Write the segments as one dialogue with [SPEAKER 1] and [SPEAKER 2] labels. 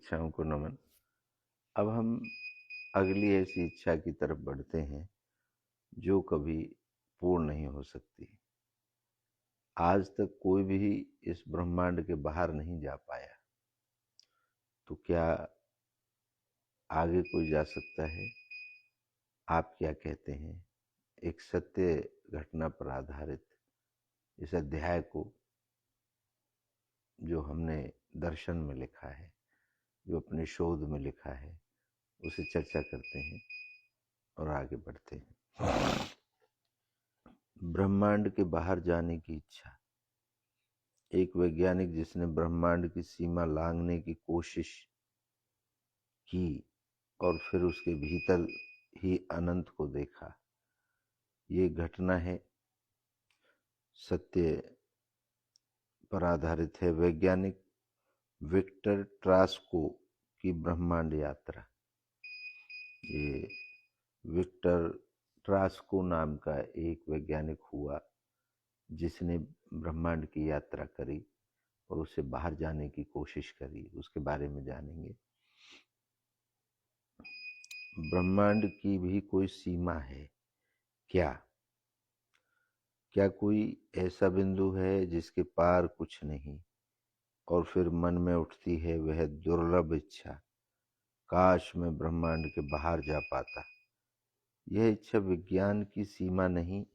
[SPEAKER 1] इच्छाओं को नमन। अब हम अगली ऐसी इच्छा की तरफ बढ़ते हैं जो कभी पूर्ण नहीं हो सकती। आज तक कोई भी इस ब्रह्मांड के बाहर नहीं जा पाया, तो क्या आगे कोई जा सकता है? आप क्या कहते हैं? एक सत्य घटना पर आधारित इस अध्याय को, जो हमने दर्शन में लिखा है, जो अपने शोध में लिखा है, उसे चर्चा करते हैं और आगे बढ़ते हैं। ब्रह्मांड के बाहर जाने की इच्छा। एक वैज्ञानिक जिसने ब्रह्मांड की सीमा लांघने की कोशिश की और फिर उसके भीतर ही अनंत को देखा। ये घटना है, सत्य पर आधारित है। वैज्ञानिक विक्टर ट्रास्को की ब्रह्मांड यात्रा। ये विक्टर ट्रास्को नाम का एक वैज्ञानिक हुआ जिसने ब्रह्मांड की यात्रा करी और उससे बाहर जाने की कोशिश करी। उसके बारे में जानेंगे। ब्रह्मांड की भी कोई सीमा है क्या? क्या कोई ऐसा बिंदु है जिसके पार कुछ नहीं? और फिर मन में उठती है वह दुर्लभ इच्छा, काश मैं ब्रह्मांड के बाहर जा पाता। यह इच्छा विज्ञान की सीमा नहीं,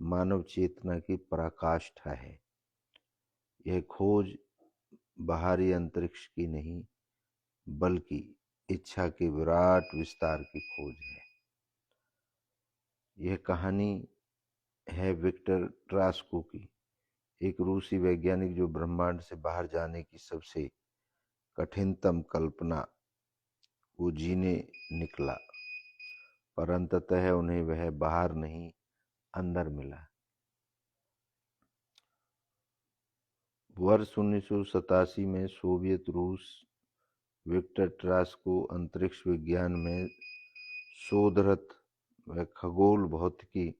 [SPEAKER 1] मानव चेतना की पराकाष्ठा है। यह खोज बाहरी अंतरिक्ष की नहीं, बल्कि इच्छा के विराट विस्तार की खोज है। यह कहानी है विक्टर ट्रास्को की, एक रूसी वैज्ञानिक जो ब्रह्मांड से बाहर जाने की सबसे कठिनतम कल्पना को जीने निकला, पर अंततः उन्हें वह बाहर नहीं, अंदर मिला। वर्ष 1987 में सोवियत रूस विक्टर ट्रास्को अंतरिक्ष विज्ञान में शोधरत व खगोल भौतिकी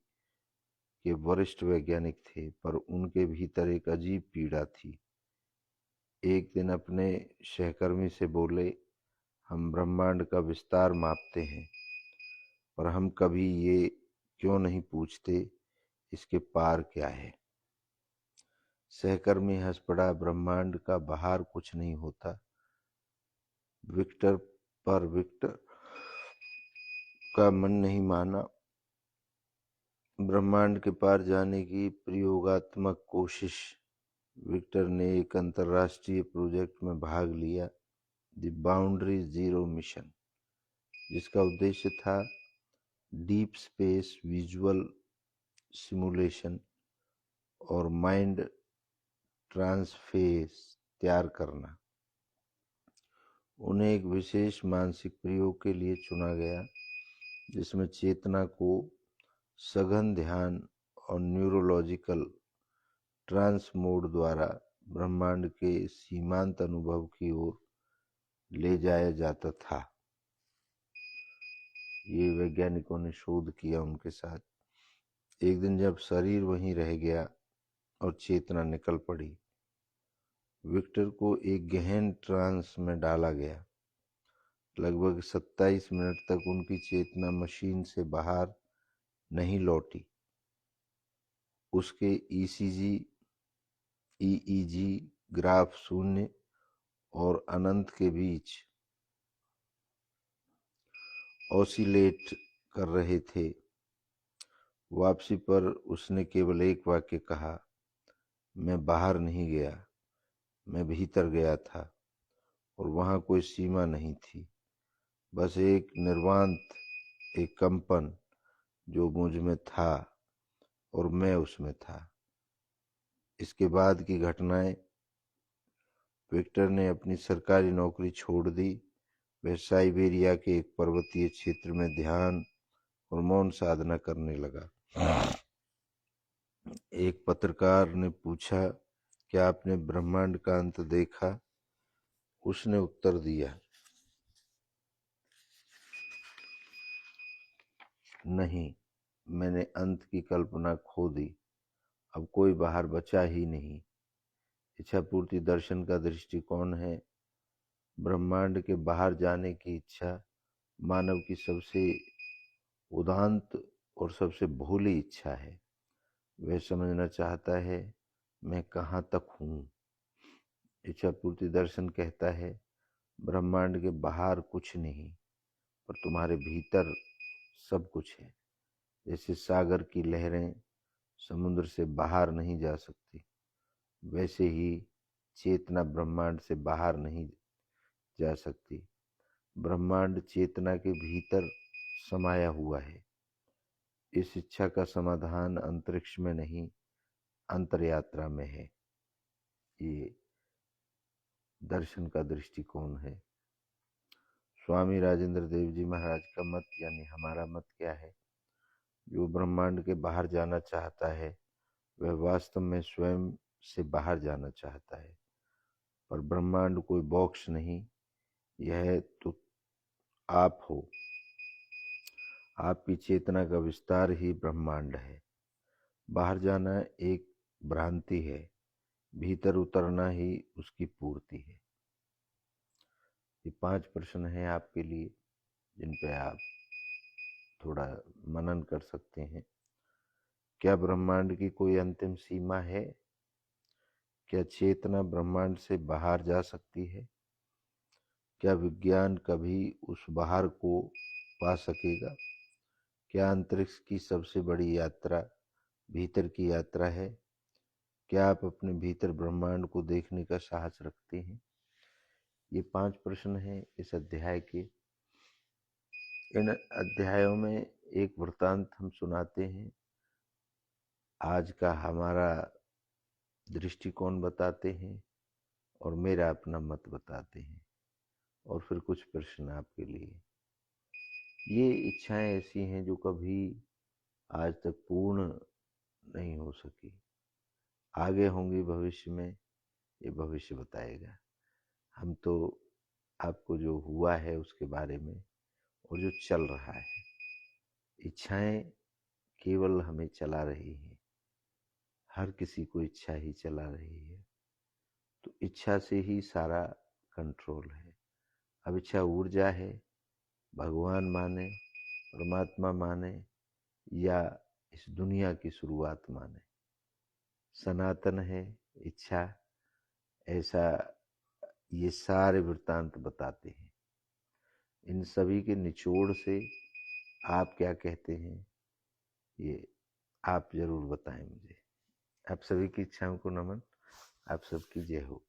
[SPEAKER 1] के वरिष्ठ वैज्ञानिक थे, पर उनके भीतर एक अजीब पीड़ा थी। एक दिन अपने सहकर्मी से बोले, हम ब्रह्मांड का विस्तार मापते हैं, पर हम कभी ये क्यों नहीं पूछते इसके पार क्या है? सहकर्मी हंस पड़ा, ब्रह्मांड का बाहर कुछ नहीं होता। विक्टर का मन नहीं माना। ब्रह्मांड के पार जाने की प्रयोगात्मक कोशिश। विक्टर ने एक अंतर्राष्ट्रीय प्रोजेक्ट में भाग लिया, द बाउंड्री जीरो मिशन, जिसका उद्देश्य था डीप स्पेस विजुअल सिमुलेशन और माइंड ट्रांसफेस तैयार करना। उन्हें एक विशेष मानसिक प्रयोग के लिए चुना गया, जिसमें चेतना को सघन ध्यान और न्यूरोलॉजिकल ट्रांस मोड द्वारा ब्रह्मांड के सीमांत अनुभव की ओर ले जाया जाता था। ये वैज्ञानिकों ने शोध किया उनके साथ। एक दिन जब शरीर वहीं रह गया और चेतना निकल पड़ी, विक्टर को एक गहन ट्रांस में डाला गया। लगभग 27 मिनट तक उनकी चेतना मशीन से बाहर नहीं लौटी। उसके ईईजी ग्राफ शून्य और अनंत के बीच ऑसिलेट कर रहे थे। वापसी पर उसने केवल एक वाक्य कहा, मैं बाहर नहीं गया, मैं भीतर गया था, और वहां कोई सीमा नहीं थी, बस एक निर्वात, एक कंपन जो मुझ में था और मैं उसमें था। इसके बाद की घटनाएं। विक्टर ने अपनी सरकारी नौकरी छोड़ दी। वह साइबेरिया के एक पर्वतीय क्षेत्र में ध्यान और मौन साधना करने लगा। एक पत्रकार ने पूछा, क्या आपने ब्रह्मांड का अंत देखा? उसने उत्तर दिया, नहीं, मैंने अंत की कल्पना खो दी। अब कोई बाहर बचा ही नहीं। इच्छापूर्ति दर्शन का दृष्टिकोण है, ब्रह्मांड के बाहर जाने की इच्छा मानव की सबसे उदांत और सबसे भोली इच्छा है। वह समझना चाहता है मैं कहाँ तक हूँ। इच्छा पूर्ति दर्शन कहता है ब्रह्मांड के बाहर कुछ नहीं, पर तुम्हारे भीतर सब कुछ है। जैसे सागर की लहरें समुद्र से बाहर नहीं जा सकती, वैसे ही चेतना ब्रह्मांड से बाहर नहीं जा सकती। ब्रह्मांड चेतना के भीतर समाया हुआ है। इस इच्छा का समाधान अंतरिक्ष में नहीं, अंतर यात्रा में है। ये दर्शन का दृष्टिकोण है। स्वामी राजेंद्र देव जी महाराज का मत यानी हमारा मत क्या है? जो ब्रह्मांड के बाहर जाना चाहता है वह वास्तव में स्वयं से बाहर जाना चाहता है, पर ब्रह्मांड कोई बॉक्स नहीं, यह तो आप हो। आपकी चेतना का विस्तार ही ब्रह्मांड है। बाहर जाना एक भ्रांति है, भीतर उतरना ही उसकी पूर्ति है। ये 5 प्रश्न हैं आपके लिए, जिन पे आप थोड़ा मनन कर सकते हैं। क्या ब्रह्मांड की कोई अंतिम सीमा है? क्या चेतना ब्रह्मांड से बाहर जा सकती है? क्या विज्ञान कभी उस बाहर को पा सकेगा? क्या अंतरिक्ष की सबसे बड़ी यात्रा भीतर की यात्रा है? क्या आप अपने भीतर ब्रह्मांड को देखने का साहस रखते हैं? ये 5 प्रश्न हैं इस अध्याय के। इन अध्यायों में एक वृत्तांत हम सुनाते हैं, आज का हमारा दृष्टिकोण बताते हैं और मेरा अपना मत बताते हैं, और फिर कुछ प्रश्न आपके लिए। ये इच्छाएं ऐसी हैं जो कभी आज तक पूर्ण नहीं हो सकी, आगे होंगी भविष्य में, ये भविष्य बताएगा। हम तो आपको जो हुआ है उसके बारे में और जो चल रहा है, इच्छाएं केवल हमें चला रही हैं। हर किसी को इच्छा ही चला रही है, तो इच्छा से ही सारा कंट्रोल है। अब इच्छा ऊर्जा है, भगवान माने, परमात्मा माने, या इस दुनिया की शुरुआत माने, सनातन है इच्छा, ऐसा ये सारे वृत्तांत बताते हैं। इन सभी के निचोड़ से आप क्या कहते हैं, ये आप जरूर बताएं मुझे। आप सभी की इच्छाओं को नमन। आप सबकी जय हो।